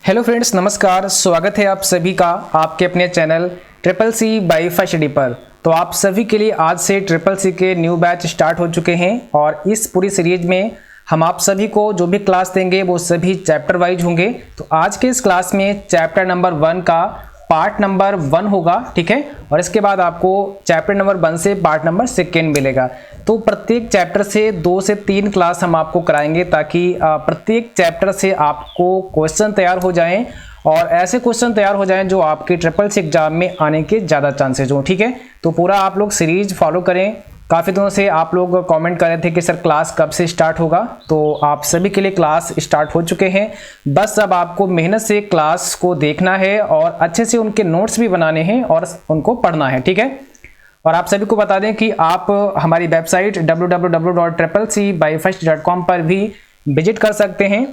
Hello friends, नमस्कार। स्वागत है आप सभी का आपके अपने channel triple C by first study पर। तो आप सभी के लिए आज से ट्रिपल सी के न्यू बैच स्टार्ट हो चुके हैं और इस पूरी सीरीज में हम आप सभी को जो भी क्लास देंगे वो सभी चैप्टर वाइज होंगे। तो आज के इस क्लास में चैप्टर नंबर 1 का पार्ट नंबर 1 होगा, ठीक है। और इसके बाद आपको चैप्टर नंबर 1 से पार्ट नंबर 2 मिलेगा। तो प्रत्येक चैप्टर से 2 से 3 क्लास हम आपको कराएंगे ताकि प्रत्येक चैप्टर से आपको क्वेश्चन तैयार हो जाएं और ऐसे क्वेश्चन तैयार हो जाएं जो आपके ट्रिपल सी एग्जाम में आने के ज़्यादा चांसेस हो, ठीक है। तो पूरा आप लोग सीरीज फॉलो करें। काफ़ी दिनों से आप लोग कमेंट कर रहे थे कि सर क्लास कब से स्टार्ट होगा, तो आप सभी के लिए क्लास स्टार्ट हो चुके हैं। बस अब आपको मेहनत से क्लास को देखना है और अच्छे से उनके नोट्स भी बनाने हैं और उनको पढ़ना है, ठीक है। और आप सभी को बता दें कि आप हमारी वेबसाइट www.triplec-by-first.com पर भी विजिट कर सकते हैं।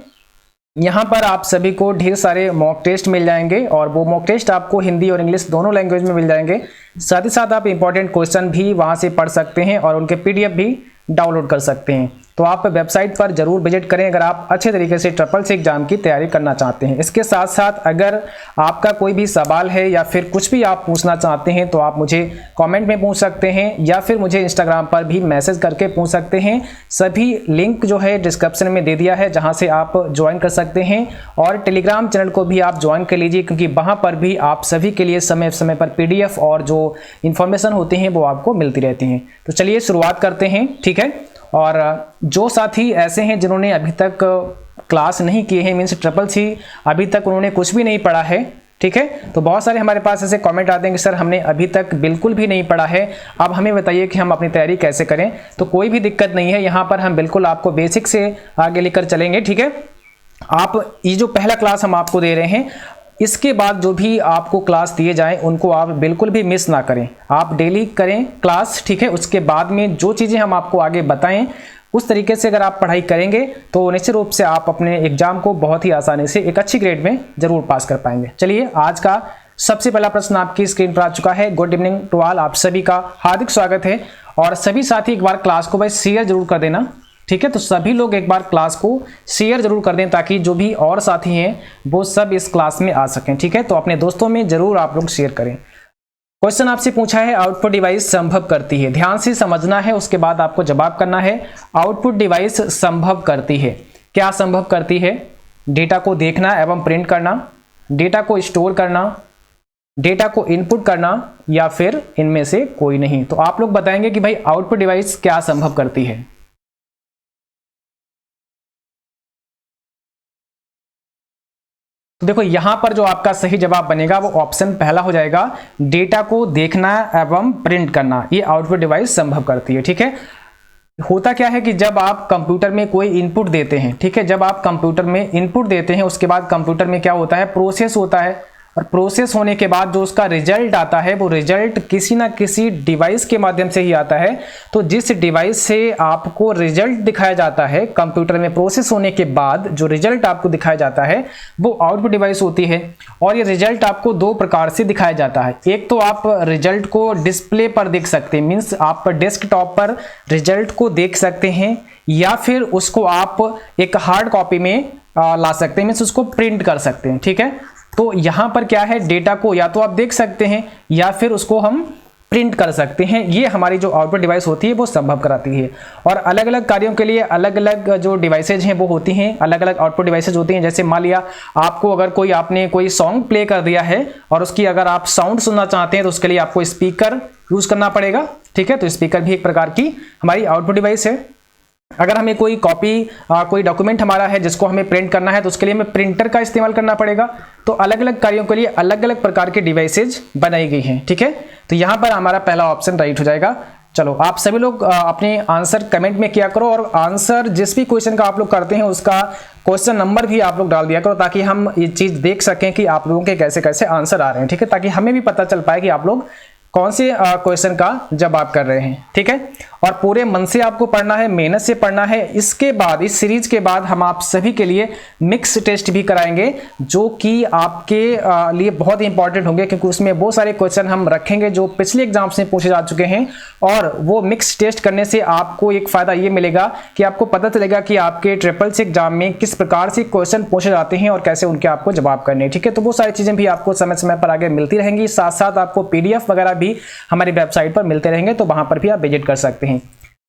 यहाँ पर आप सभी को ढेर सारे मॉक टेस्ट मिल जाएंगे और वो मॉक टेस्ट आपको हिंदी और इंग्लिश दोनों लैंग्वेज में मिल जाएंगे। साथ ही साथ आप इंपॉर्टेंट क्वेश्चन भी वहाँ से पढ़ सकते हैं और उनके PDF भी डाउनलोड कर सकते हैं। तो आप वेबसाइट पर जरूर विजिट करें अगर आप अच्छे तरीके से ट्रिपल सी एग्जाम की तैयारी करना चाहते हैं। इसके साथ साथ अगर आपका कोई भी सवाल है या फिर कुछ भी आप पूछना चाहते हैं तो आप मुझे कमेंट में पूछ सकते हैं या फिर मुझे इंस्टाग्राम पर भी मैसेज करके पूछ सकते हैं। सभी लिंक जो है डिस्क्रिप्शन में दे दिया है जहां से आप ज्वाइन कर सकते हैं और टेलीग्राम चैनल को भी आप ज्वाइन कर लीजिए क्योंकि वहां पर भी आप सभी के लिए समय समय पर PDF और जो इन्फॉर्मेशन होती हैं वो आपको मिलती रहती हैं। तो चलिए शुरुआत करते हैं, ठीक है। और जो साथी ऐसे हैं जिन्होंने अभी तक क्लास नहीं किए हैं, मीन्स ट्रिपल सी अभी तक उन्होंने कुछ भी नहीं पढ़ा है, ठीक है। तो बहुत सारे हमारे पास ऐसे कमेंट आते हैं कि सर हमने अभी तक बिल्कुल भी नहीं पढ़ा है, अब हमें बताइए कि हम अपनी तैयारी कैसे करें। तो कोई भी दिक्कत नहीं है, यहाँ पर हम बिल्कुल आपको बेसिक से आगे लेकर चलेंगे, ठीक है। आप ये जो पहला क्लास हम आपको दे रहे हैं, इसके बाद जो भी आपको क्लास दिए जाएं उनको आप बिल्कुल भी मिस ना करें, आप डेली करें क्लास, ठीक है। उसके बाद में जो चीज़ें हम आपको आगे बताएं उस तरीके से अगर आप पढ़ाई करेंगे तो निश्चित रूप से आप अपने एग्जाम को बहुत ही आसानी से एक अच्छी ग्रेड में जरूर पास कर पाएंगे। चलिए, आज का सबसे पहला प्रश्न आपकी स्क्रीन पर आ चुका है। गुड इवनिंग टू ऑल, आप सभी का हार्दिक स्वागत है और सभी साथी एक बार क्लास को भाई शेयर जरूर कर देना, ठीक है। तो सभी लोग एक बार क्लास को शेयर जरूर कर दें ताकि जो भी और साथी हैं वो सब इस क्लास में आ सकें, ठीक है। तो अपने दोस्तों में जरूर आप लोग शेयर करें। क्वेश्चन आपसे पूछा है आउटपुट डिवाइस संभव करती है, ध्यान से समझना है, उसके बाद आपको जवाब करना है। आउटपुट डिवाइस संभव करती है, क्या संभव करती है? डेटा को देखना एवं प्रिंट करना, डेटा को स्टोर करना, डेटा को इनपुट करना या फिर इनमें से कोई नहीं। तो आप लोग बताएंगे कि भाई आउटपुट डिवाइस क्या संभव करती है। तो देखो यहाँ पर जो आपका सही जवाब बनेगा वो ऑप्शन पहला हो जाएगा, डेटा को देखना एवं प्रिंट करना, ये आउटपुट डिवाइस संभव करती है, ठीक है। होता क्या है कि जब आप कंप्यूटर में कोई इनपुट देते हैं, ठीक है, जब आप कंप्यूटर में इनपुट देते हैं उसके बाद कंप्यूटर में क्या होता है, प्रोसेस होता है और प्रोसेस होने के बाद जो उसका रिजल्ट आता है वो रिजल्ट किसी ना किसी डिवाइस के माध्यम से ही आता है। तो जिस डिवाइस से आपको रिजल्ट दिखाया जाता है कंप्यूटर में प्रोसेस होने के बाद जो रिजल्ट आपको दिखाया जाता है वो आउटपुट डिवाइस होती है। और ये रिजल्ट आपको दो प्रकार से दिखाया जाता है। एक तो आप रिजल्ट को डिस्प्ले पर देख सकते हैं, मीन्स आप डेस्कटॉप पर रिजल्ट को देख सकते हैं या फिर उसको आप एक हार्ड कॉपी में ला सकते हैं, मीन्स उसको प्रिंट कर सकते हैं, ठीक है। तो यहाँ पर क्या है, डेटा को या तो आप देख सकते हैं या फिर उसको हम प्रिंट कर सकते हैं। ये हमारी जो आउटपुट डिवाइस होती है वो संभव कराती है। और अलग अलग कार्यों के लिए अलग अलग जो डिवाइसेज हैं वो होती हैं, अलग अलग आउटपुट डिवाइसेज होती हैं। जैसे मान लिया आपको अगर आपने कोई सॉन्ग प्ले कर दिया है और उसकी अगर आप साउंड सुनना चाहते हैं तो उसके लिए आपको स्पीकर यूज करना पड़ेगा, ठीक है। तो स्पीकर भी एक प्रकार की हमारी आउटपुट डिवाइस है। अगर हमें कोई कोई डॉक्यूमेंट हमारा है जिसको हमें प्रिंट करना है तो उसके लिए हमें प्रिंटर का इस्तेमाल करना पड़ेगा। तो अलग अलग कार्यों के लिए अलग अलग प्रकार के डिवाइसेज बनाई गई हैं, ठीक है। तो यहाँ पर हमारा पहला ऑप्शन राइट हो जाएगा। चलो, आप सभी लोग अपने आंसर कमेंट में किया करो और आंसर जिस भी क्वेश्चन का आप लोग करते हैं उसका क्वेश्चन नंबर भी आप लोग डाल दिया करो ताकि हम ये चीज़ देख सकें कि आप लोगों के कैसे कैसे आंसर आ रहे हैं, ठीक है, ताकि हमें भी पता चल पाए कि आप लोग कौन से क्वेश्चन का जवाब कर रहे हैं, ठीक है। और पूरे मन से आपको पढ़ना है, मेहनत से पढ़ना है। इसके बाद, इस सीरीज के बाद हम आप सभी के लिए मिक्स टेस्ट भी कराएंगे, जो कि आपके लिए बहुत ही इंपॉर्टेंट होंगे, क्योंकि उसमें वो सारे क्वेश्चन हम रखेंगे जो पिछले एग्जाम से पूछे जा चुके हैं। और वो मिक्स टेस्ट करने से आपको एक फायदा ये मिलेगा कि आपको पता चलेगा कि आपके ट्रिपल सी एग्जाम में किस प्रकार से क्वेश्चन पूछे जाते हैं और कैसे उनके आपको जवाब करने हैं, ठीक है। तो वो सारी चीजें भी आपको समय समय पर आगे मिलती रहेंगी। साथ साथ आपको PDF वगैरह भी हमारी वेबसाइट पर मिलते रहेंगे, तो वहां पर भी आप विजिट कर सकते हैं।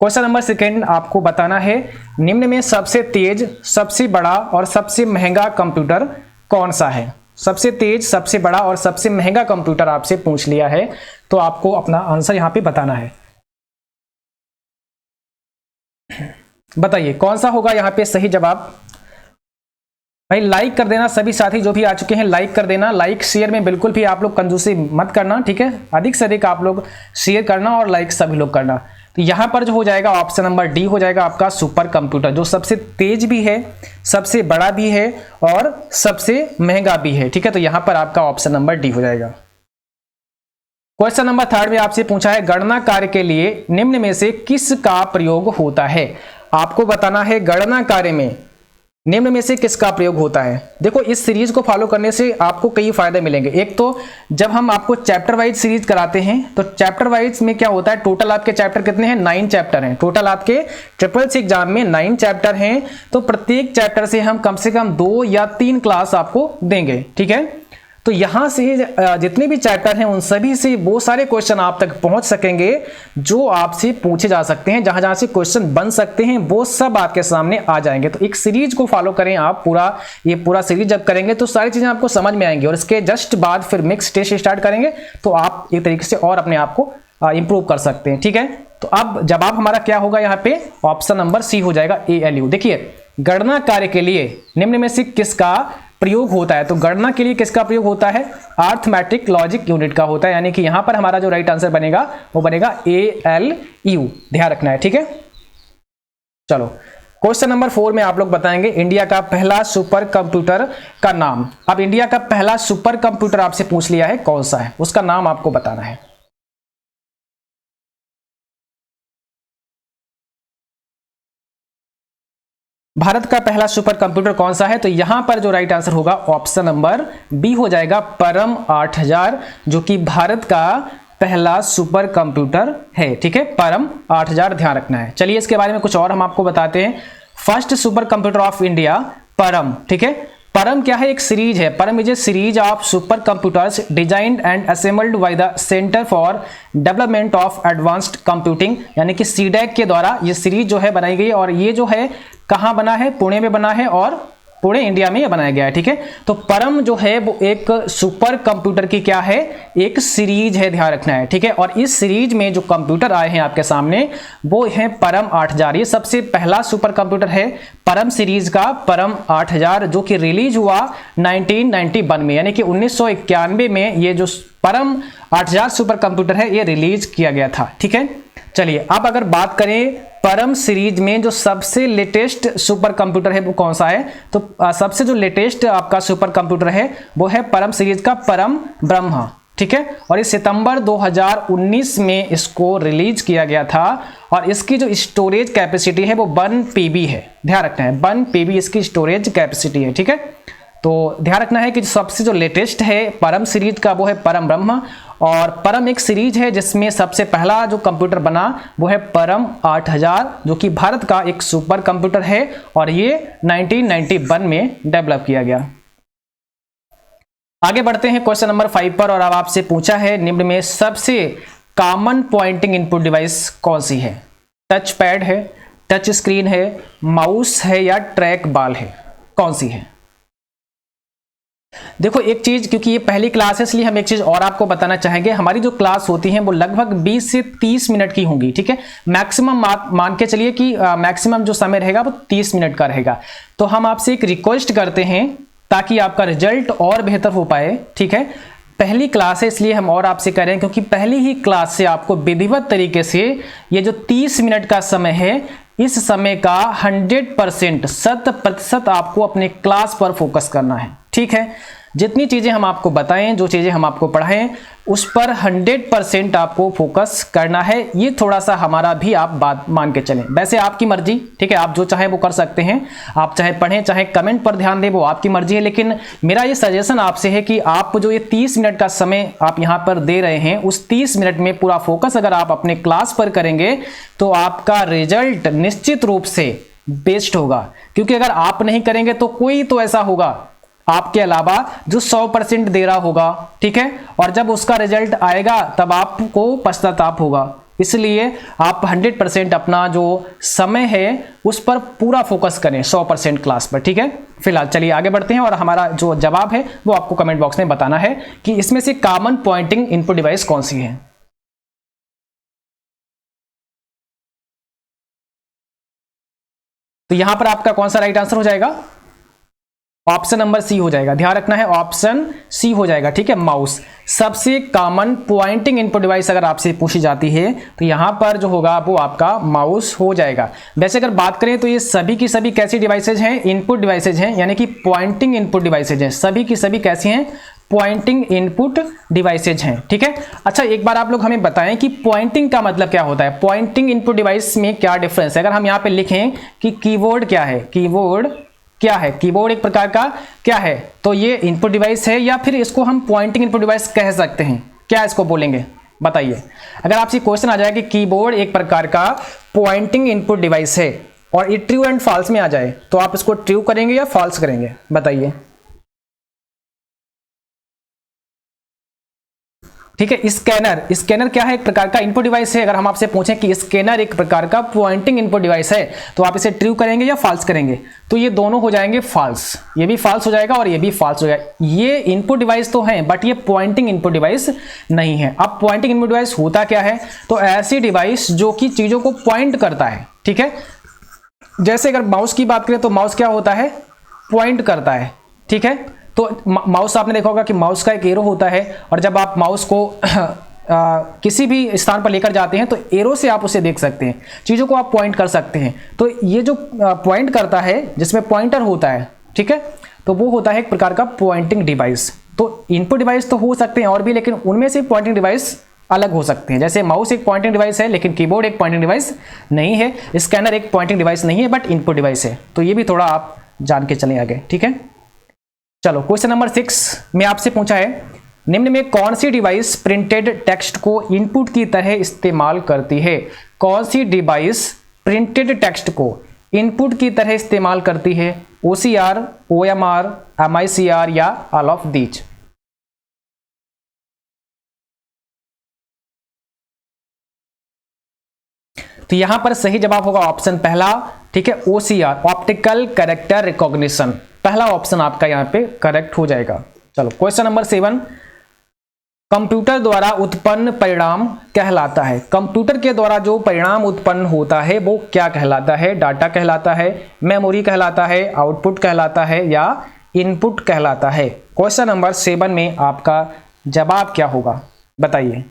क्वेश्चन नंबर 2 आपको बताना है, निम्न में सबसे तेज, सबसे बड़ा और सबसे महंगा कंप्यूटर कौन सा है। सबसे तेज, सबसे बड़ा और सबसे महंगा कंप्यूटर आपसे पूछ लिया है, तो आपको अपना आंसर यहां पे बताना है। बताइए कौन सा होगा यहां पे सही जवाब। भाई लाइक कर देना, सभी साथी जो भी आ चुके हैं लाइक कर देना। लाइक शेयर में बिल्कुल भी आप लोग कंजूसी मत करना, ठीक है। अधिक से अधिक आप लोग शेयर करना और लाइक सभी लोग करना। तो यहां पर जो हो जाएगा ऑप्शन नंबर डी हो जाएगा आपका सुपर कंप्यूटर, जो सबसे तेज भी है, सबसे बड़ा भी है और सबसे महंगा भी है, ठीक है। तो यहां पर आपका ऑप्शन नंबर डी हो जाएगा। क्वेश्चन नंबर 3 में आपसे पूछा है, गणना कार्य के लिए निम्न में से किसका प्रयोग होता है। आपको बताना है गणना कार्य में निम्न में से किसका प्रयोग होता है। देखो इस सीरीज को फॉलो करने से आपको कई फायदे मिलेंगे। एक तो जब हम आपको चैप्टर वाइज सीरीज कराते हैं, तो चैप्टर वाइज में क्या होता है, टोटल आपके चैप्टर कितने हैं, 9 चैप्टर हैं। टोटल आपके ट्रिपल सी एग्जाम में 9 चैप्टर हैं। तो प्रत्येक चैप्टर से हम कम से कम 2 या 3 क्लास आपको देंगे, ठीक है। तो यहां से जितने भी चैप्टर हैं उन सभी से वो सारे क्वेश्चन आप तक पहुंच सकेंगे जो आपसे पूछे जा सकते हैं। जहां जहां से क्वेश्चन बन सकते हैं वो सब आपके सामने आ जाएंगे। तो एक सीरीज को फॉलो करें आप, ये पूरा सीरीज जब करेंगे तो सारी चीजें आपको समझ में आएंगी। और इसके जस्ट बाद फिर मिक्स टेस्ट स्टार्ट करेंगे, तो आप एक तरीके से और अपने आप को इंप्रूव कर सकते हैं, ठीक है। तो अब जवाब हमारा क्या होगा, यहाँ पे ऑप्शन नंबर सी हो जाएगा, ALU। देखिए गणना कार्य के लिए निम्न में से किसका प्रयोग होता है। तो गणना के लिए किसका प्रयोग होता है, अर्थमेटिक लॉजिक यूनिट का होता है। यानी कि यहां पर हमारा जो राइट आंसर बनेगा वो बनेगा ALU, ध्यान रखना है, ठीक है। चलो क्वेश्चन नंबर 4 में आप लोग बताएंगे इंडिया का पहला सुपर कंप्यूटर का नाम। अब इंडिया का पहला सुपर कंप्यूटर आपसे पूछ लिया है, कौन सा है, उसका नाम आपको बताना है। भारत का पहला सुपर कंप्यूटर कौन सा है। तो यहां पर जो राइट आंसर होगा ऑप्शन नंबर बी हो जाएगा, परम 8000, जो कि भारत का पहला सुपर कंप्यूटर है, ठीक है। परम 8000 ध्यान रखना है। चलिए इसके बारे में कुछ और हम आपको बताते हैं। First super computer of India परम, ठीक है। परम क्या है, एक सीरीज है। परम is a series of super computers designed and assembled by the centre for development of advanced computing, यानी कि CDAC के द्वारा ये सीरीज जो है बनाई गई। और ये जो है कहां बना है, पुणे में बना है, और पुणे इंडिया में ये बनाया गया है, ठीक है। तो परम जो है वो एक सुपर कंप्यूटर की क्या है, एक सीरीज है, ध्यान रखना है, ठीक है। और इस सीरीज में जो कंप्यूटर आए हैं आपके सामने वो है परम 8000। ये सबसे पहला सुपर कंप्यूटर है परम सीरीज का, परम 8000, जो कि रिलीज हुआ 1991 में, यानी कि 1991 में ये जो परम 8000 सुपर कंप्यूटर है ये रिलीज किया गया था, ठीक है। चलिए अब अगर बात करें परम सीरीज में जो सबसे लेटेस्ट सुपर कंप्यूटर है वो कौन सा है। तो सबसे जो लेटेस्ट आपका सुपर कंप्यूटर है वो है परम सीरीज का परम ब्रह्मा, ठीक है। और इस सितंबर 2019 में इसको रिलीज किया गया था। और इसकी जो स्टोरेज कैपेसिटी है वो 1 PB है, ध्यान रखना है, 1 PB इसकी स्टोरेज कैपेसिटी है, ठीक है। तो ध्यान रखना है कि सबसे जो लेटेस्ट है परम सीरीज का वो है परम ब्रह्मा। और परम एक सीरीज है जिसमें सबसे पहला जो कंप्यूटर बना वो है परम 8000, जो कि भारत का एक सुपर कंप्यूटर है और ये 1991 में डेवलप किया गया। आगे बढ़ते हैं क्वेश्चन नंबर 5 पर। और अब आपसे पूछा है निम्न में सबसे कॉमन पॉइंटिंग इनपुट डिवाइस कौन सी है। टच पैड है, टच स्क्रीन है, माउस है या ट्रैक बॉल है, कौन सी है। देखो एक चीज, क्योंकि ये पहली क्लास है इसलिए हम एक चीज और आपको बताना चाहेंगे। हमारी जो क्लास होती है वो लगभग 20 से 30 मिनट की होंगी, ठीक है। मैक्सिमम मान के चलिए कि मैक्सिमम जो समय रहेगा वो 30 मिनट का रहेगा। तो हम आपसे एक रिक्वेस्ट करते हैं ताकि आपका रिजल्ट और बेहतर हो पाए, ठीक है। पहली क्लास है इसलिए हम और आपसे कह रहे हैं, क्योंकि पहली ही क्लास से आपको विधिवत तरीके से ये जो 30 मिनट का समय है, इस समय का 100% 100% आपको अपने क्लास पर फोकस करना है, ठीक है। जितनी चीज़ें हम आपको बताएं, जो चीज़ें हम आपको पढ़ाएं, उस पर 100% आपको फोकस करना है। ये थोड़ा सा हमारा भी आप बात मान के चलें। वैसे आपकी मर्जी, ठीक है, आप जो चाहे वो कर सकते हैं, आप चाहे पढ़ें चाहे कमेंट पर ध्यान दें, वो आपकी मर्जी है। लेकिन मेरा ये सजेशन आपसे है कि आप जो ये 30 मिनट का समय आप यहाँ पर दे रहे हैं, उस 30 मिनट में पूरा फोकस अगर आप अपने क्लास पर करेंगे तो आपका रिजल्ट निश्चित रूप से बेस्ट होगा। क्योंकि अगर आप नहीं करेंगे तो कोई तो ऐसा होगा आपके अलावा जो 100% दे रहा होगा, ठीक है, और जब उसका रिजल्ट आएगा तब आपको पश्चाताप होगा। इसलिए आप 100% अपना जो समय है उस पर पूरा फोकस करें, 100% क्लास पर, ठीक है। फिलहाल चलिए आगे बढ़ते हैं और हमारा जो जवाब है वो आपको कमेंट बॉक्स में बताना है कि इसमें से कॉमन पॉइंटिंग इनपुट डिवाइस कौन सी है। तो यहां पर आपका कौन सा राइट आंसर हो जाएगा? ऑप्शन नंबर सी हो जाएगा। ध्यान रखना है, ऑप्शन सी हो जाएगा, ठीक है। माउस सबसे कॉमन पॉइंटिंग इनपुट डिवाइस अगर आपसे पूछी जाती है तो यहां पर जो होगा वो आपका माउस हो जाएगा। वैसे अगर बात करें तो ये सभी की सभी कैसी डिवाइसेज हैं? इनपुट डिवाइसेज हैं, यानी कि पॉइंटिंग इनपुट डिवाइसेज हैं। सभी की सभी कैसी हैं? पॉइंटिंग इनपुट डिवाइसेज हैं, ठीक है। अच्छा, एक बार आप लोग हमें बताएं कि पॉइंटिंग का मतलब क्या होता है, पॉइंटिंग इनपुट डिवाइस में क्या डिफरेंस है। अगर हम यहाँ पे लिखें कि कीबोर्ड क्या है, कीबोर्ड क्या है, कीबोर्ड एक प्रकार का क्या है, तो ये इनपुट डिवाइस है या फिर इसको हम पॉइंटिंग इनपुट डिवाइस कह सकते हैं? क्या इसको बोलेंगे बताइए। अगर आपसे क्वेश्चन आ जाए कि कीबोर्ड एक प्रकार का पॉइंटिंग इनपुट डिवाइस है और ये ट्रू एंड फॉल्स में आ जाए तो आप इसको ट्रू करेंगे या फॉल्स करेंगे बताइए, ठीक है। स्कैनर, स्कैनर क्या है? एक प्रकार का इनपुट डिवाइस है। अगर हम आपसे पूछें कि स्कैनर एक प्रकार का पॉइंटिंग इनपुट डिवाइस है तो आप इसे ट्रू करेंगे या फॉल्स करेंगे? तो ये दोनों हो जाएंगे फॉल्स, ये भी फॉल्स हो जाएगा और ये भी फॉल्स हो जाएगा। ये इनपुट डिवाइस तो है बट ये पॉइंटिंग इनपुट डिवाइस नहीं है। अब पॉइंटिंग इनपुट डिवाइस होता क्या है? तो ऐसी डिवाइस जो कि चीजों को पॉइंट करता है, ठीक है। जैसे अगर माउस की बात करें तो माउस क्या होता है? पॉइंट करता है, ठीक है। तो माउस आपने देखा होगा कि माउस का एक एरो होता है और जब आप माउस को किसी भी स्थान पर लेकर जाते हैं तो एरो से आप उसे देख सकते हैं, चीज़ों को आप पॉइंट कर सकते हैं। तो ये जो पॉइंट करता है जिसमें पॉइंटर होता है, ठीक है, तो वो होता है एक प्रकार का पॉइंटिंग डिवाइस। तो इनपुट डिवाइस तो हो सकते हैं और भी, लेकिन उनमें से पॉइंटिंग डिवाइस अलग हो सकते हैं। जैसे माउस एक पॉइंटिंग डिवाइस है लेकिन कीबोर्ड एक पॉइंटिंग डिवाइस नहीं है, स्कैनर एक पॉइंटिंग डिवाइस नहीं है बट इनपुट डिवाइस है। तो ये भी थोड़ा आप जान के चले आगे, ठीक है। चलो क्वेश्चन नंबर 6 में आपसे पूछा है, निम्न में कौन सी डिवाइस प्रिंटेड टेक्स्ट को इनपुट की तरह इस्तेमाल करती है? कौन सी डिवाइस प्रिंटेड टेक्स्ट को इनपुट की तरह इस्तेमाल करती है? OCR, OMR, MICR या ऑल ऑफ दीज? तो यहां पर सही जवाब होगा ऑप्शन पहला, ठीक है, OCR, ऑप्टिकल कैरेक्टर रिकॉग्निशन। पहला ऑप्शन आपका यहां पे करेक्ट हो जाएगा। चलो क्वेश्चन नंबर 7, कंप्यूटर द्वारा उत्पन्न परिणाम कहलाता है। कंप्यूटर के द्वारा जो परिणाम उत्पन्न होता है वो क्या कहलाता है? डाटा कहलाता है, मेमोरी कहलाता है, आउटपुट कहलाता है या इनपुट कहलाता है? क्वेश्चन नंबर 7 में आपका जवाब क्या होगा बताइए।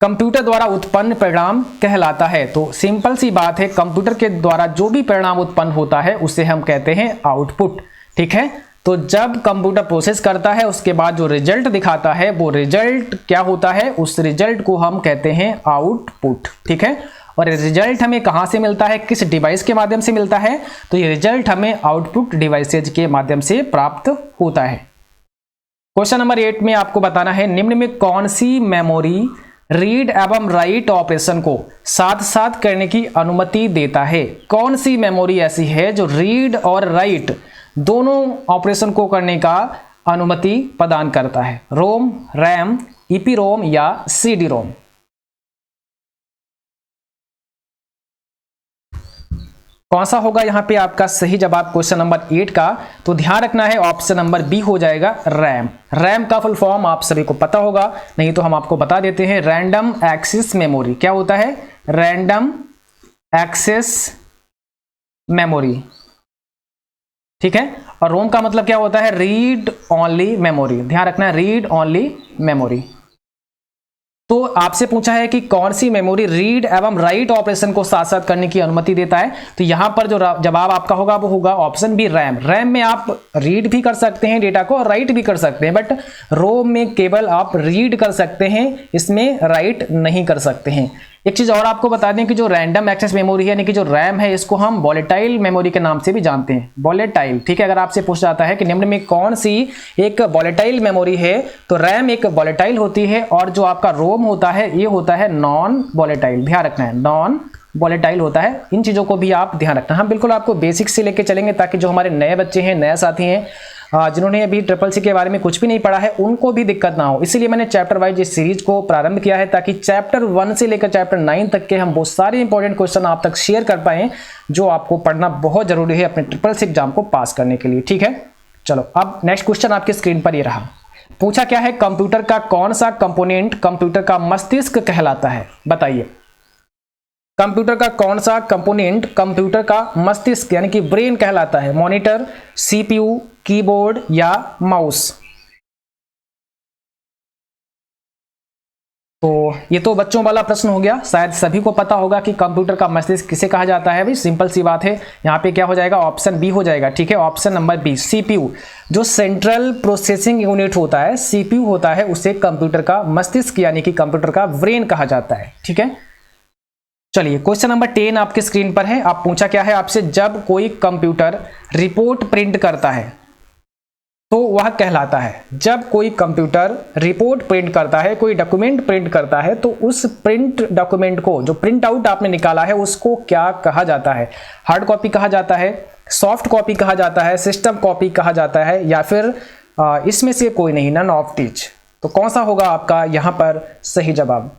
कंप्यूटर द्वारा उत्पन्न परिणाम कहलाता है, तो सिंपल सी बात है, कंप्यूटर के द्वारा जो भी परिणाम उत्पन्न होता है उसे हम कहते हैं आउटपुट, ठीक है। तो जब कंप्यूटर प्रोसेस करता है उसके बाद जो रिजल्ट दिखाता है वो रिजल्ट क्या होता है? उस रिजल्ट को हम कहते हैं आउटपुट, ठीक है। और रिजल्ट हमें कहां से मिलता है, किस डिवाइस के माध्यम से मिलता है? तो ये रिजल्ट हमें आउटपुट डिवाइसेज के माध्यम से प्राप्त होता है। क्वेश्चन नंबर 8 में आपको बताना है, निम्न में कौन सी मेमोरी रीड एवं राइट ऑपरेशन को साथ साथ करने की अनुमति देता है? कौन सी मेमोरी ऐसी है जो रीड और राइट दोनों ऑपरेशन को करने का अनुमति प्रदान करता है? रोम, रैम, ईपीरोम या सीडी रोम? कौन सा होगा यहाँ पे आपका सही जवाब क्वेश्चन नंबर 8 का? तो ध्यान रखना है, ऑप्शन नंबर बी हो जाएगा रैम। रैम का फुल फॉर्म आप सभी को पता होगा, नहीं तो हम आपको बता देते हैं, रैंडम एक्सेस मेमोरी। क्या होता है? रैंडम एक्सेस मेमोरी, ठीक है। और रोम का मतलब क्या होता है? Read only memory. ध्यान रखना है, रीड ओनली मेमोरी। तो आपसे पूछा है कि कौन सी मेमोरी रीड एवं राइट ऑपरेशन को साथ साथ करने की अनुमति देता है, तो यहां पर जो जवाब आपका होगा वो होगा ऑप्शन बी, रैम। रैम में आप रीड भी कर सकते हैं डेटा को और राइट भी कर सकते हैं, बट रोम में केवल आप रीड कर सकते हैं, इसमें राइट नहीं कर सकते हैं। एक चीज और आपको बता दें कि जो रैंडम एक्सेस मेमोरी है यानी कि जो रैम है, इसको हम वॉलेटाइल मेमोरी के नाम से भी जानते हैं, वॉलेटाइल। ठीक है, अगर आपसे पूछा जाता है कि निम्न में कौन सी एक वॉलेटाइल मेमोरी है, तो रैम एक वॉलेटाइल होती है और जो आपका रोम होता है ये होता है नॉन वॉलेटाइल। ध्यान रखना है, नॉन वॉलेटाइल होता है। इन चीजों को भी आप ध्यान रखना। हम बिल्कुल आपको बेसिक से लेके चलेंगे ताकि जो हमारे नए बच्चे हैं, नए साथी हैं, जिन्होंने अभी ट्रिपल सी के बारे में कुछ भी नहीं पढ़ा है, उनको भी दिक्कत ना हो। इसीलिए मैंने चैप्टर वाइज इस सीरीज को प्रारंभ किया है ताकि चैप्टर 1 से लेकर चैप्टर 9 तक के हम बहुत सारे इंपॉर्टेंट क्वेश्चन आप तक शेयर कर पाएं, जो आपको पढ़ना बहुत जरूरी है अपने ट्रिपल सी एग्जाम को पास करने के लिए। ठीक है, चलो अब नेक्स्ट क्वेश्चन आपकी स्क्रीन पर ये रहा। पूछा क्या है, कंप्यूटर का कौन सा कंपोनेंट कंप्यूटर का मस्तिष्क कहलाता है? बताइए, कंप्यूटर का कौन सा कंपोनेंट कंप्यूटर का मस्तिष्क यानी कि ब्रेन कहलाता है? मॉनिटर, सीपीयू, कीबोर्ड या माउस? तो ये तो बच्चों वाला प्रश्न हो गया, शायद सभी को पता होगा कि कंप्यूटर का मस्तिष्क किसे कहा जाता है। भाई सिंपल सी बात है, यहाँ पे क्या हो जाएगा, ऑप्शन बी हो जाएगा। ठीक है, ऑप्शन नंबर बी, सीपीयू। जो सेंट्रल प्रोसेसिंग यूनिट होता है, सीपीयू होता है, उसे कंप्यूटर का मस्तिष्क यानी कि कंप्यूटर का ब्रेन कहा जाता है। ठीक है, चलिए क्वेश्चन नंबर 10 आपके स्क्रीन पर है। आप पूछा क्या है आपसे, जब कोई कंप्यूटर रिपोर्ट प्रिंट करता है तो वह कहलाता है। जब कोई कंप्यूटर रिपोर्ट प्रिंट करता है, कोई डॉक्यूमेंट प्रिंट करता है, तो उस प्रिंट डॉक्यूमेंट को, जो प्रिंट आउट आपने निकाला है, उसको क्या कहा जाता है? हार्ड कॉपी कहा जाता है, सॉफ्ट कॉपी कहा जाता है, सिस्टम कॉपी कहा जाता है, या फिर इसमें से कोई नहीं, नन ऑफ टीच? तो कौन सा होगा आपका यहां पर सही जवाब?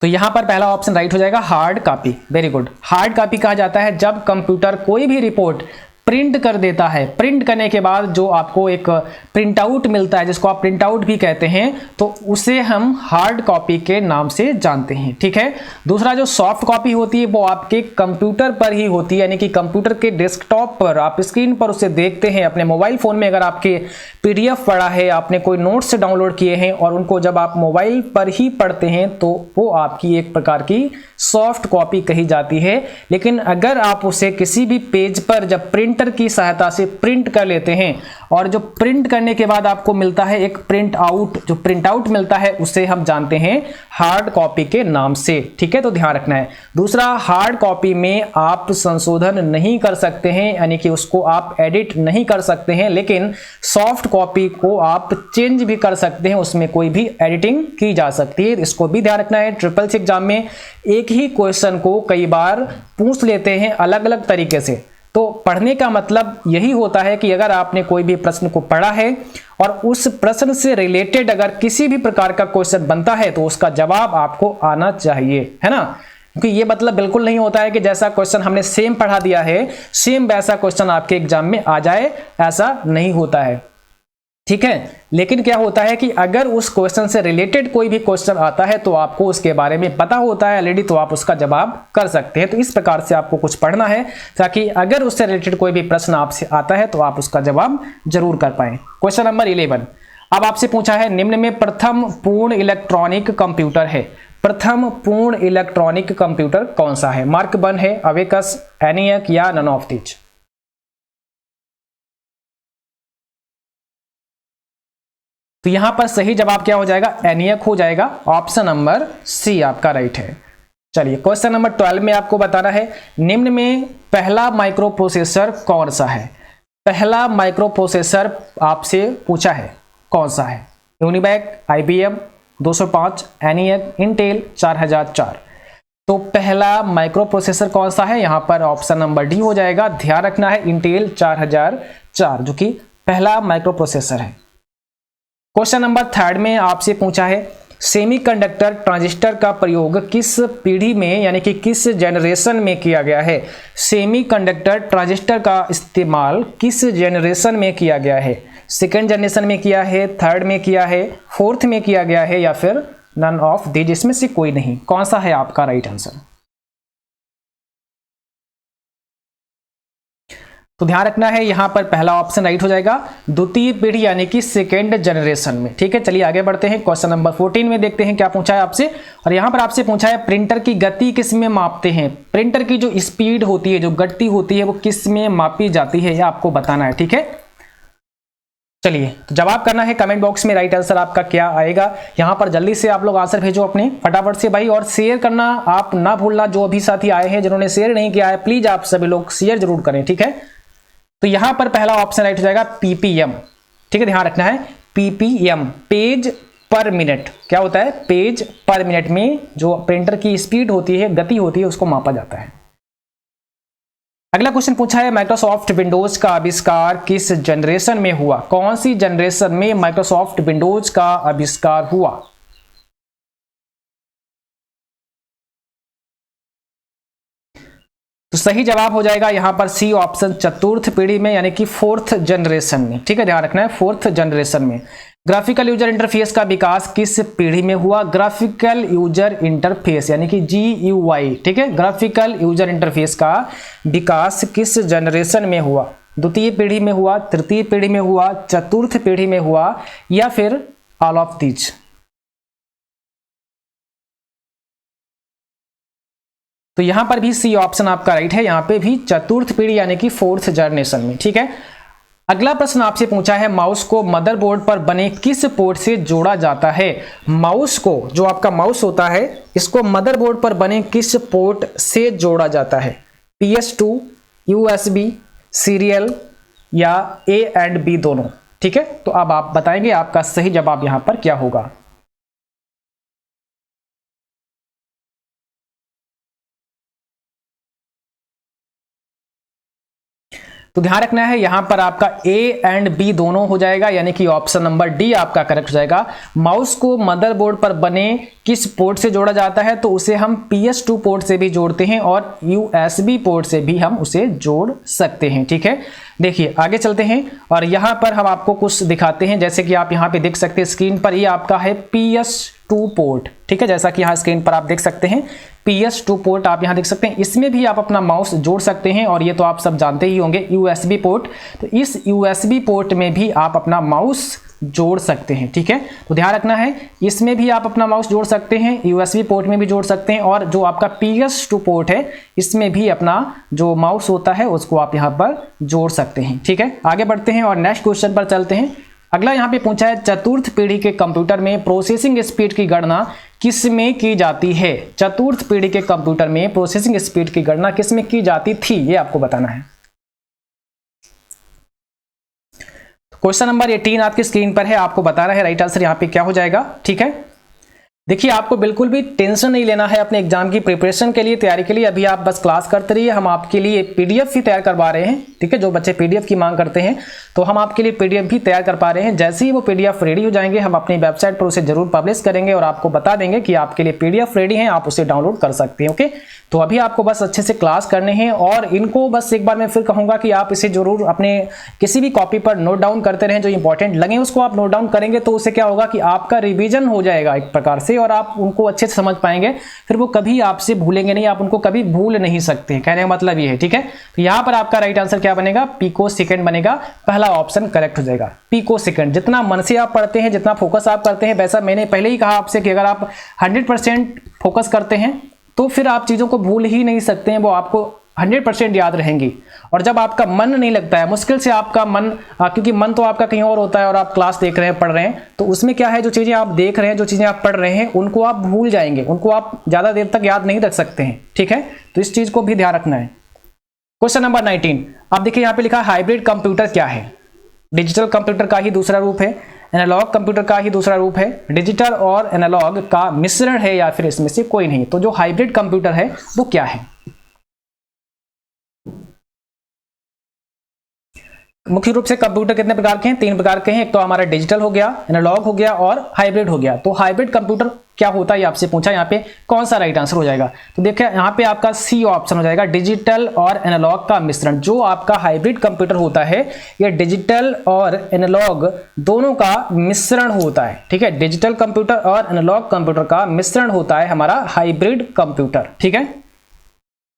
तो यहां पर पहला ऑप्शन राइट हो जाएगा, hard copy. Very good, hard copy कहा जाता है जब कंप्यूटर कोई भी रिपोर्ट प्रिंट कर देता है। प्रिंट करने के बाद जो आपको एक प्रिंट आउट मिलता है, जिसको आप प्रिंट आउट भी कहते हैं, तो उसे हम हार्ड कॉपी के नाम से जानते हैं। ठीक है, दूसरा जो सॉफ्ट कॉपी होती है वो आपके कंप्यूटर पर ही होती है, यानी कि कंप्यूटर के डेस्कटॉप पर आप स्क्रीन पर उसे देखते हैं। अपने मोबाइल फोन में अगर आपके पीडीएफ पढ़ा है, आपने कोई नोट्स डाउनलोड किए हैं और उनको जब आप मोबाइल पर ही पढ़ते हैं, तो वो आपकी एक प्रकार की सॉफ्ट कॉपी कही जाती है। लेकिन अगर आप उसे किसी भी पेज पर जब प्रिंटर की सहायता से प्रिंट कर लेते हैं और जो प्रिंट करने के बाद आपको मिलता है एक प्रिंट आउट, जो प्रिंट आउट मिलता है उसे हम जानते हैं हार्ड कॉपी के नाम से। ठीक है, तो ध्यान रखना है। दूसरा, हार्ड कॉपी में आप संशोधन नहीं कर सकते हैं, यानी कि उसको आप एडिट नहीं कर सकते हैं, लेकिन सॉफ्ट कॉपी को आप चेंज भी कर सकते हैं, उसमें कोई भी एडिटिंग की जा सकती है। इसको भी ध्यान रखना है। ट्रिपल सी एग्जाम में एक ही क्वेश्चन को कई बार पूछ लेते हैं अलग अलग तरीके से। तो पढ़ने का मतलब यही होता है कि अगर आपने कोई भी प्रश्न को पढ़ा है और उस प्रश्न से रिलेटेड अगर किसी भी प्रकार का क्वेश्चन बनता है तो उसका जवाब आपको आना चाहिए, है ना। क्योंकि ये मतलब बिल्कुल नहीं होता है कि जैसा क्वेश्चन हमने सेम पढ़ा दिया है, सेम वैसा क्वेश्चन आपके एग्जाम में आ जाए, ऐसा नहीं होता है। ठीक है, लेकिन क्या होता है कि अगर उस क्वेश्चन से रिलेटेड कोई भी क्वेश्चन आता है तो आपको उसके बारे में पता होता है ऑलरेडी, तो आप उसका जवाब कर सकते हैं। तो इस प्रकार से आपको कुछ पढ़ना है ताकि अगर उससे रिलेटेड कोई भी प्रश्न आपसे आता है तो आप उसका जवाब जरूर कर पाए। क्वेश्चन नंबर 11 अब आपसे पूछा है, निम्न में प्रथम पूर्ण इलेक्ट्रॉनिक कंप्यूटर है। प्रथम पूर्ण इलेक्ट्रॉनिक कंप्यूटर कौन सा है? मार्क 1 है, अबेकस, एनियक या नन ऑफ दीज? तो यहां पर सही जवाब क्या हो जाएगा? एनियक हो जाएगा। ऑप्शन नंबर सी आपका राइट है। चलिए क्वेश्चन नंबर 12 में आपको बताना है, निम्न में पहला माइक्रो प्रोसेसर कौन सा है? पहला माइक्रो प्रोसेसर आपसे पूछा है, कौन सा है? यूनिबैक, IBM 205, एनियक, इंटेल 4004। तो पहला माइक्रो प्रोसेसर कौन सा है? यहां पर ऑप्शन नंबर डी हो जाएगा। ध्यान रखना है, इंटेल 4004 जो कि पहला माइक्रो प्रोसेसर है। क्वेश्चन नंबर 3 में आपसे पूछा है, सेमीकंडक्टर ट्रांजिस्टर का प्रयोग किस पीढ़ी में यानी कि किस जनरेशन में किया गया है? सेमीकंडक्टर ट्रांजिस्टर का इस्तेमाल किस जनरेशन में किया गया है? सेकेंड जनरेशन में किया है, थर्ड में किया है, फोर्थ में किया गया है, या फिर नन ऑफ दीज? इसमें से कोई नहीं। कौन सा है आपका राइट आंसर? तो ध्यान रखना है, यहां पर पहला ऑप्शन राइट हो जाएगा, द्वितीय पीढ़ी यानी कि सेकेंड जनरेशन में। ठीक है, चलिए आगे बढ़ते हैं। क्वेश्चन नंबर 14 में देखते हैं क्या पूछा है आपसे। और यहां पर आपसे पूछा है प्रिंटर की गति किस में मापते हैं। प्रिंटर की जो स्पीड होती है, जो गति होती है, वो किस में मापी जाती है, यह आपको बताना है। ठीक है, चलिए तो जवाब करना है कमेंट बॉक्स में, राइट आंसर आपका क्या आएगा। यहां पर जल्दी से आप लोग आंसर भेजो अपने फटाफट से भाई, और शेयर करना आप ना भूलना। जो अभी साथी आए हैं जिन्होंने शेयर नहीं किया है, प्लीज आप सभी लोग शेयर जरूर करें। ठीक है, तो यहां पर पहला ऑप्शन राइट हो जाएगा पीपीएम। ठीक है, ध्यान रखना है पीपीएम, पेज पर मिनट। क्या होता है, पेज पर मिनट में जो प्रिंटर की स्पीड होती है, गति होती है, उसको मापा जाता है। अगला क्वेश्चन पूछा है माइक्रोसॉफ्ट विंडोज का आविष्कार किस जनरेशन में हुआ। कौन सी जनरेशन में माइक्रोसॉफ्ट विंडोज का आविष्कार हुआ। तो सही जवाब हो जाएगा यहां पर सी ऑप्शन, चतुर्थ पीढ़ी में यानी कि फोर्थ जनरेशन में। ठीक है, ध्यान रखना है फोर्थ जनरेशन में। ग्राफिकल यूजर इंटरफेस का विकास किस पीढ़ी में हुआ। ग्राफिकल यूजर इंटरफेस यानी कि GUI। ठीक है, ग्राफिकल यूजर इंटरफेस का विकास किस जनरेशन में हुआ। द्वितीय पीढ़ी में हुआ, तृतीय पीढ़ी में हुआ, चतुर्थ पीढ़ी में हुआ, या फिर ऑल ऑफ दीज। तो यहां पर भी सी ऑप्शन आपका राइट है, यहां पे भी चतुर्थ पीढ़ी यानी कि फोर्थ जनरेशन में। ठीक है, अगला प्रश्न आपसे पूछा है माउस को मदरबोर्ड पर बने किस पोर्ट से जोड़ा जाता है। माउस को, जो आपका माउस होता है, इसको मदरबोर्ड पर बने किस पोर्ट से जोड़ा जाता है। PS2, USB, सीरियल या A एंड B दोनों। ठीक है, तो अब आप बताएंगे आपका सही जवाब यहां पर क्या होगा। तो ध्यान रखना है यहां पर आपका A एंड B दोनों हो जाएगा, यानी कि ऑप्शन नंबर डी आपका करेक्ट हो जाएगा। माउस को मदरबोर्ड पर बने किस पोर्ट से जोड़ा जाता है, तो उसे हम PS2 पोर्ट से भी जोड़ते हैं और USB पोर्ट से भी हम उसे जोड़ सकते हैं। ठीक है, देखिए आगे चलते हैं और यहां पर हम आपको कुछ दिखाते हैं। जैसे कि आप यहां पे देख सकते हैं स्क्रीन पर, ये आपका है PS2 पोर्ट। ठीक है, जैसा कि यहां स्क्रीन पर आप देख सकते हैं PS2 पोर्ट आप यहां देख सकते हैं। इसमें भी आप अपना माउस जोड़ सकते हैं, और ये तो आप सब जानते ही होंगे USB पोर्ट। तो इस USB पोर्ट में भी आप अपना माउस जोड़ सकते हैं। ठीक है, तो ध्यान रखना है इसमें भी आप अपना माउस जोड़ सकते हैं, USB पोर्ट में भी जोड़ सकते हैं, और जो आपका PS2 पोर्ट है इसमें भी अपना जो माउस होता है उसको आप यहां पर जोड़ सकते हैं। ठीक है, आगे बढ़ते हैं और नेक्स्ट क्वेश्चन पर चलते हैं। अगला यहां पे पूछा है चतुर्थ पीढ़ी के कंप्यूटर में प्रोसेसिंग स्पीड की गणना किस में की जाती है। चतुर्थ पीढ़ी के कंप्यूटर में प्रोसेसिंग स्पीड की गणना किस में की जाती थी, ये आपको बताना है। क्वेश्चन नंबर 18 आपकी स्क्रीन पर है, आपको बताना है राइट आंसर यहां पे क्या हो जाएगा। ठीक है, देखिए आपको बिल्कुल भी टेंशन नहीं लेना है अपने एग्जाम की प्रिपरेशन के लिए, तैयारी के लिए। अभी आप बस क्लास करते रहिए, हम आपके लिए PDF भी तैयार करवा रहे हैं। ठीक है, जो बच्चे PDF की मांग करते हैं तो हम आपके लिए PDF भी तैयार कर पा रहे हैं। जैसे ही वो PDF रेडी हो जाएंगे हम अपनी वेबसाइट पर उसे जरूर पब्लिश करेंगे और आपको बता देंगे कि आपके लिए PDF रेडी है, आप उसे डाउनलोड कर सकते हैं। ओके, तो अभी आपको बस अच्छे से क्लास करने हैं, और इनको बस एक बार मैं फिर कहूंगा कि आप इसे जरूर अपने किसी भी कॉपी पर नोट डाउन करते रहें। जो इंपॉर्टेंट लगे उसको आप नोट डाउन करेंगे तो उससे क्या होगा कि आपका रिवीजन हो जाएगा एक प्रकार से, और आप उनको अच्छे से समझ पाएंगे। फिर वो कभी आपसे भूलेंगे नहीं, आप उनको कभी भूल नहीं सकते। कहने का मतलब ये है। ठीक है, तो यहां पर आपका राइट आंसर क्या बनेगा, पिको सेकंड बनेगा। पहला ऑप्शन करेक्ट हो जाएगा, पिको सेकंड। जितना मन से आप पढ़ते हैं, जितना फोकस आप करते हैं, वैसा मैंने पहले ही कहा आपसे कि अगर आप 100% फोकस करते हैं तो फिर आप चीजों को भूल ही नहीं सकते हैं, वो आपको 100% याद रहेंगी। और जब आपका मन नहीं लगता है, मुश्किल से आपका मन, क्योंकि मन तो आपका कहीं और होता है और आप क्लास देख रहे हैं, पढ़ रहे हैं, तो उसमें क्या है, जो चीजें आप देख रहे हैं, जो चीजें आप पढ़ रहे हैं, उनको आप भूल जाएंगे, उनको आप ज्यादा देर तक याद नहीं रख सकते हैं। ठीक है, तो इस चीज को भी ध्यान रखना है। क्वेश्चन नंबर 19 आप देखिए यहाँ पे लिखा है हाइब्रिड कंप्यूटर क्या है। डिजिटल कंप्यूटर का ही दूसरा रूप है, एनालॉग कंप्यूटर का ही दूसरा रूप है, डिजिटल और एनालॉग का मिश्रण है, या फिर इसमें से कोई नहीं। तो जो हाइब्रिड कंप्यूटर है वो क्या है। मुख्य रूप से कंप्यूटर कितने प्रकार के हैं, 3 प्रकार के हैं। एक तो हमारा डिजिटल हो गया, एनालॉग हो गया और हाइब्रिड हो गया। तो हाइब्रिड कंप्यूटर क्या होता है, आपसे पूछा, यहाँ पे कौन सा राइट आंसर हो जाएगा। तो देखिए यहाँ पे आपका सी ऑप्शन हो जाएगा, डिजिटल और एनालॉग का मिश्रण। जो आपका हाइब्रिड कंप्यूटर होता है ये डिजिटल और एनालॉग दोनों का मिश्रण होता है। ठीक है, डिजिटल कंप्यूटर और एनालॉग कंप्यूटर का मिश्रण होता है हमारा हाइब्रिड कंप्यूटर। ठीक है,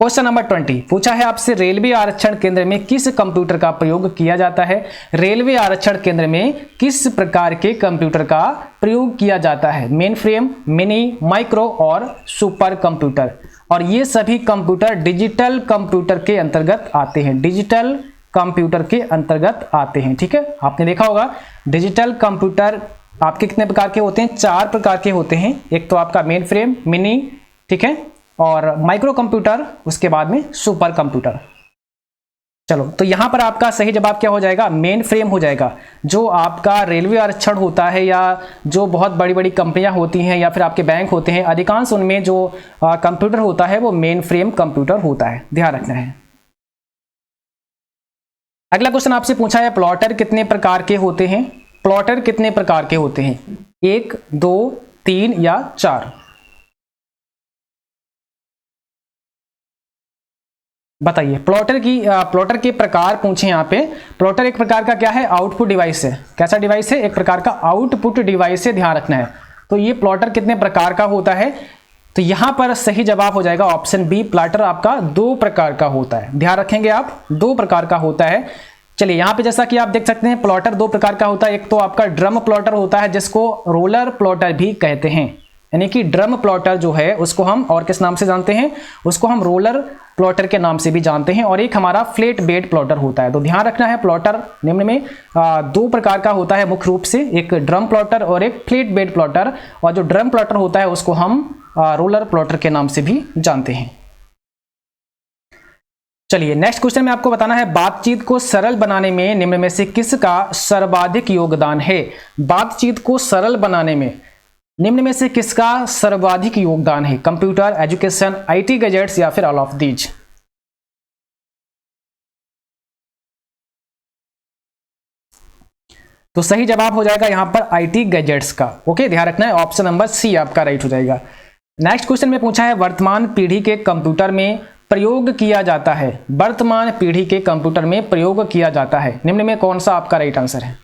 क्वेश्चन नंबर 20 पूछा है आपसे, रेलवे आरक्षण केंद्र में किस कंप्यूटर का प्रयोग किया जाता है? रेलवे आरक्षण केंद्र में किस प्रकार के कंप्यूटर का प्रयोग किया जाता है? मेन फ्रेम, मिनी, माइक्रो और सुपर कंप्यूटर। और ये सभी कंप्यूटर डिजिटल कंप्यूटर के अंतर्गत आते हैं, डिजिटल कंप्यूटर के अंतर्गत आते हैं। ठीक है, आपने देखा होगा डिजिटल कंप्यूटर आपके कितने प्रकार के होते हैं? 4 प्रकार के होते हैं। एक तो आपका मेन फ्रेम, मिनी, ठीक है, और माइक्रो कंप्यूटर, उसके बाद में सुपर कंप्यूटर। चलो, तो यहां पर आपका सही जवाब क्या हो जाएगा? मेन फ्रेम हो जाएगा। जो आपका रेलवे आरक्षण होता है या जो बहुत बड़ी बड़ी कंपनियां होती हैं या फिर आपके बैंक होते हैं, अधिकांश उनमें जो कंप्यूटर होता है वो मेन फ्रेम कंप्यूटर होता है, ध्यान रखना है। अगला क्वेश्चन आपसे पूछा है, प्लॉटर कितने प्रकार के होते हैं? प्लॉटर कितने प्रकार के होते हैं? 1, 2, 3 या 4? बताइए। प्लॉटर के प्रकार पूछे यहाँ पे। प्लॉटर एक प्रकार का क्या है? आउटपुट डिवाइस है। कैसा डिवाइस है? एक प्रकार का आउटपुट डिवाइस है, ध्यान रखना है। तो ये प्लॉटर कितने प्रकार का होता है? तो यहां पर सही जवाब हो जाएगा ऑप्शन बी, प्लॉटर आपका 2 प्रकार का होता है। ध्यान रखेंगे आप, 2 प्रकार का होता है। चलिए, यहां पे जैसा कि आप देख सकते हैं प्लॉटर 2 प्रकार का होता है। एक तो आपका ड्रम प्लॉटर होता है जिसको रोलर प्लॉटर भी कहते हैं, यानी कि ड्रम प्लॉटर जो है उसको हम और किस नाम से जानते हैं? उसको हम रोलर प्लॉटर के नाम से भी जानते हैं। और एक हमारा फ्लैट बेड प्लॉटर होता है। तो ध्यान रखना है, प्लॉटर निम्न में 2 प्रकार का होता है मुख्य रूप से, एक ड्रम प्लॉटर और एक फ्लैट बेड प्लॉटर। और जो ड्रम प्लॉटर होता है उसको हम रोलर प्लॉटर के नाम से भी जानते हैं। चलिए, नेक्स्ट क्वेश्चन में आपको बताना है, बातचीत को सरल बनाने में निम्न में से किसका सर्वाधिक योगदान है? बातचीत को सरल बनाने में निम्न में से किसका सर्वाधिक योगदान है? कंप्यूटर, एजुकेशन, आईटी गैजेट्स या फिर ऑल ऑफ दीज? तो सही जवाब हो जाएगा यहां पर आईटी गैजेट्स का। ओके, ध्यान रखना है, ऑप्शन नंबर सी आपका राइट हो जाएगा। नेक्स्ट क्वेश्चन में पूछा है, वर्तमान पीढ़ी के कंप्यूटर में प्रयोग किया जाता है। वर्तमान पीढ़ी के कंप्यूटर में प्रयोग किया जाता है, निम्न में कौन सा आपका राइट आंसर है?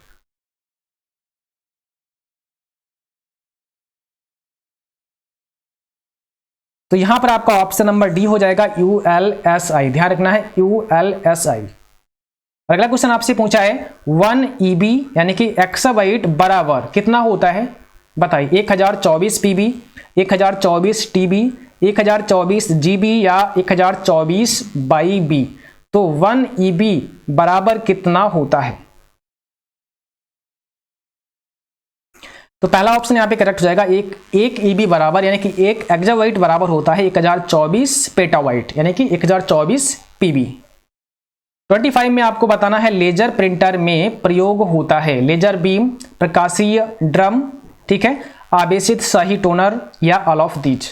तो यहां पर आपका ऑप्शन नंबर डी हो जाएगा, ULSI। ध्यान रखना है, ULSI। अगला क्वेश्चन आपसे पूछा है, 1 EB यानी कि एक्साबाइट बराबर कितना होता है? बताइए। 1024 PB, 1024 TB, 1024 GB या 1024 BB? तो 1 EB बराबर कितना होता है? तो पहला ऑप्शन यहाँ पे करेक्ट हो जाएगा। एक EB बराबर यानी कि 1 एक्साबाइट बराबर होता है 1024 पेटाबाइट यानी कि 1024 PB। 25 में आपको बताना है, लेजर प्रिंटर में प्रयोग होता है लेजर बीम, प्रकाशीय ड्रम, ठीक है, आवेशित शाही टोनर या ऑल ऑफ दीज?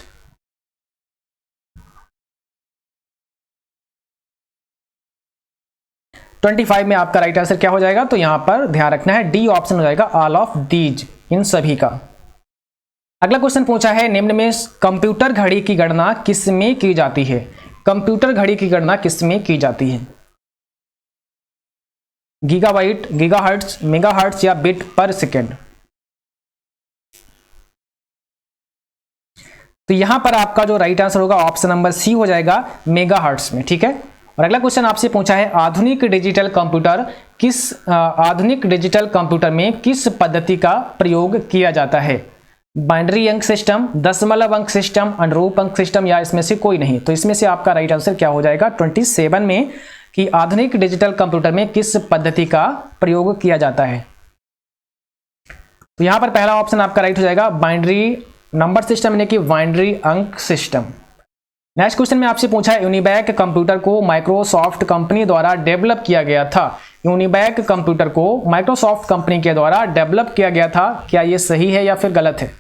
तो 25 में आपका राइट आंसर क्या हो जाएगा? तो यहां पर ध्यान रखना है, डी ऑप्शन हो जाएगा, ऑल ऑफ दीज, इन सभी का। अगला क्वेश्चन पूछा है, निम्न में कंप्यूटर घड़ी की गणना किसमें की जाती है? कंप्यूटर घड़ी की गणना किसमें की जाती है? गीगाबाइट, गीगाहर्ट्ज, मेगाहर्ट्ज या बिट पर सेकेंड? तो यहां पर आपका जो राइट आंसर होगा ऑप्शन नंबर सी हो जाएगा, मेगाहर्ट्ज में, ठीक है। और अगला क्वेश्चन आपसे पूछा है, आधुनिक डिजिटल कंप्यूटर में किस पद्धति का प्रयोग किया जाता है? बाइनरी अंक सिस्टम, दशमलव अंक सिस्टम, अनुरूप अंक सिस्टम या इसमें से कोई नहीं? तो इसमें से आपका राइट आंसर क्या हो जाएगा 27 में, कि आधुनिक डिजिटल कंप्यूटर में किस पद्धति का प्रयोग किया जाता है? तो यहां पर पहला ऑप्शन आपका राइट हो जाएगा, बाइनरी नंबर सिस्टम यानी कि बाइनरी अंक सिस्टम। नेक्स्ट क्वेश्चन में आपसे पूछा है, यूनिबैक कंप्यूटर को माइक्रोसॉफ्ट कंपनी द्वारा डेवलप किया गया था। यूनिबैक कंप्यूटर को माइक्रोसॉफ्ट कंपनी के द्वारा डेवलप किया गया था, क्या यह सही है या फिर गलत है?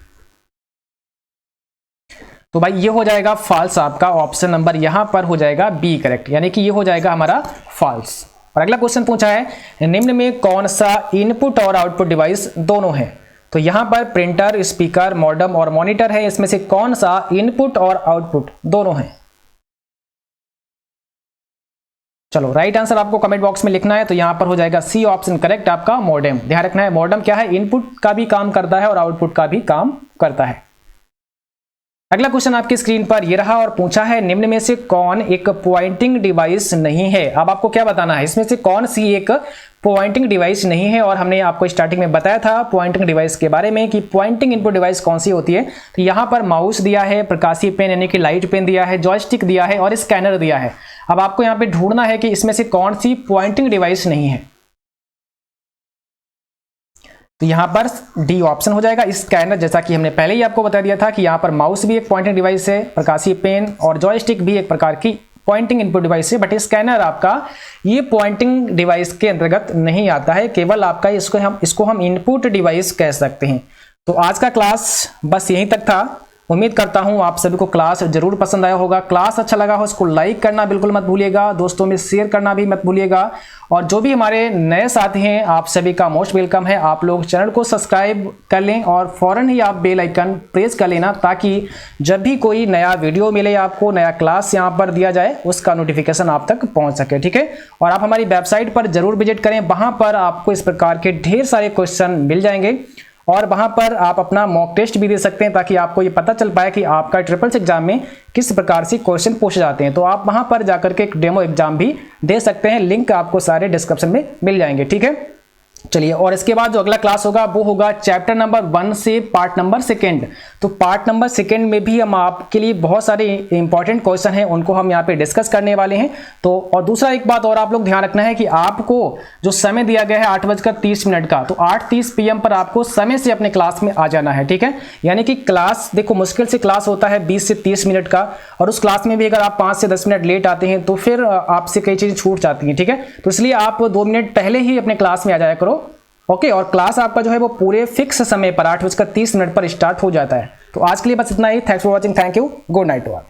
तो भाई ये हो जाएगा फॉल्स, आपका ऑप्शन नंबर यहां पर हो जाएगा बी करेक्ट, यानी कि ये हो जाएगा हमारा फॉल्स। और अगला क्वेश्चन पूछा है, निम्न में कौन सा इनपुट और आउटपुट डिवाइस दोनों है? तो यहां पर प्रिंटर, स्पीकर, मॉडेम और मॉनिटर है, इसमें से कौन सा इनपुट और आउटपुट दोनों है? चलो, राइट आंसर आपको कमेंट बॉक्स में लिखना है। तो यहां पर हो जाएगा सी ऑप्शन करेक्ट आपका, मॉडेम। ध्यान रखना है, मॉडेम क्या है, इनपुट का भी काम करता है और आउटपुट का भी काम करता है। अगला क्वेश्चन आपकी स्क्रीन पर ये रहा और पूछा है निम्न में से कौन एक पॉइंटिंग डिवाइस नहीं है। अब आपको क्या बताना है, इसमें से कौन सी एक पॉइंटिंग डिवाइस नहीं है। और हमने आपको स्टार्टिंग में बताया था पॉइंटिंग डिवाइस के बारे में कि पॉइंटिंग इनपुट डिवाइस कौन सी होती है। तो यहाँ पर माउस दिया है, प्रकाशीय पेन यानी कि लाइट पेन दिया है, जॉयस्टिक दिया है और स्कैनर दिया है। अब आपको यहाँ पे ढूंढना है कि इसमें से कौन सी पॉइंटिंग डिवाइस नहीं है। तो यहाँ पर डी ऑप्शन हो जाएगा स्कैनर, जैसा कि हमने पहले ही आपको बता दिया था कि यहाँ पर माउस भी एक पॉइंटिंग डिवाइस है, प्रकाशीय पेन और जॉयस्टिक भी एक प्रकार की पॉइंटिंग इनपुट डिवाइस है, बट स्कैनर आपका ये पॉइंटिंग डिवाइस के अंतर्गत नहीं आता है, केवल आपका इसको हम इनपुट डिवाइस कह सकते हैं। तो आज का क्लास बस यहीं तक था। उम्मीद करता हूं आप सभी को क्लास जरूर पसंद आया होगा। क्लास अच्छा लगा हो इसको लाइक करना बिल्कुल मत भूलिएगा, दोस्तों में शेयर करना भी मत भूलिएगा। और जो भी हमारे नए साथी हैं आप सभी का मोस्ट वेलकम है। आप लोग चैनल को सब्सक्राइब कर लें और फौरन ही आप बेल आइकन प्रेस कर लेना, ताकि जब भी कोई नया वीडियो मिले, आपको नया क्लास यहाँ पर दिया जाए, उसका नोटिफिकेशन आप तक पहुँच सके। ठीक है, और आप हमारी वेबसाइट पर जरूर विजिट करें, वहाँ पर आपको इस प्रकार के ढेर सारे क्वेश्चन मिल जाएंगे और वहां पर आप अपना मॉक टेस्ट भी दे सकते हैं, ताकि आपको ये पता चल पाए कि आपका ट्रिपल्स एग्जाम में किस प्रकार से क्वेश्चन पूछे जाते हैं। तो आप वहां पर जाकर के एक डेमो एग्जाम भी दे सकते हैं, लिंक आपको सारे डिस्क्रिप्शन में मिल जाएंगे। ठीक है, चलिए, और इसके बाद जो अगला क्लास होगा वो होगा चैप्टर नंबर 1 से पार्ट नंबर 2। तो पार्ट नंबर 2 में भी हम आपके लिए बहुत सारे इंपॉर्टेंट क्वेश्चन हैं, उनको हम यहाँ पे डिस्कस करने वाले हैं। तो और दूसरा एक बात और आप लोग ध्यान रखना है कि आपको जो समय दिया गया है 8:30 का, तो 8:30 PM पर आपको समय से अपने क्लास में आ जाना है। ठीक है, यानी कि क्लास देखो मुश्किल से क्लास होता है 20 से 30 मिनट का, और उस क्लास में भी अगर आप 5 से 10 मिनट लेट आते हैं तो फिर आपसे कई चीजें छूट जाती हैं। ठीक है, तो इसलिए आप 2 मिनट पहले ही अपने क्लास में आ जाया करो। ओके, और क्लास आपका जो है वो पूरे फिक्स समय पर 8:30 पर स्टार्ट हो जाता है। तो आज के लिए बस इतना ही। Thanks for watching, thank you, good night to all.